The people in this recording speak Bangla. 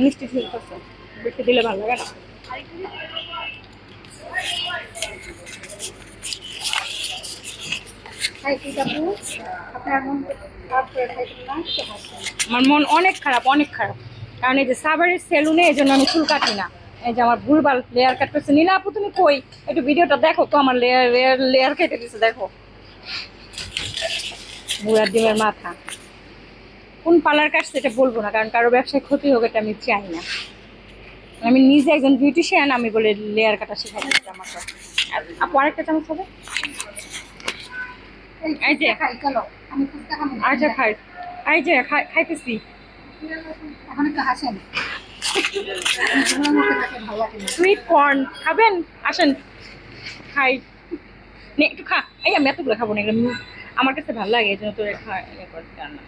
মিষ্টি ফিল করছে, বেশি দিলে ভালো লাগে না। আমার মন অনেক খারাপ, অনেক খারাপ। কারণ এই যে সাভারের সেলুনে, এই জন্য আমি চুল কাটি না। এই যে আমার ভুলভাল লেয়ার কাট করছে। নীলা আপু তুমি কই? একটু ভিডিওটা দেখো তো, আমার লেয়ার লেয়ার লেয়ার কেটে দিচ্ছে, দেখো। বুড়ার ডিমের মাথা। কোন পার্লার কাটছে এটা বলবো না, কারণ কারো ব্যবসায় ক্ষতি হোক এটা আমি চাই না। আমি নিজে একজন বিউটিশিয়ান, আমি বলে লেয়ার কাটা শেখাই দিচ্ছি আমাকে। আপু আরেকটা চামচ হবে? এই যে আচ্ছা খাই, এই যে খাইতেছি। এখন একটু হাসেন। সুইট কর্ন খাবেন? আসেন খাই। নে একটু খা। এই আমি এতগুলো খাবো না, এগুলো আমার কাছে ভালো লাগে, এই জন্য তোর করতে রান্না।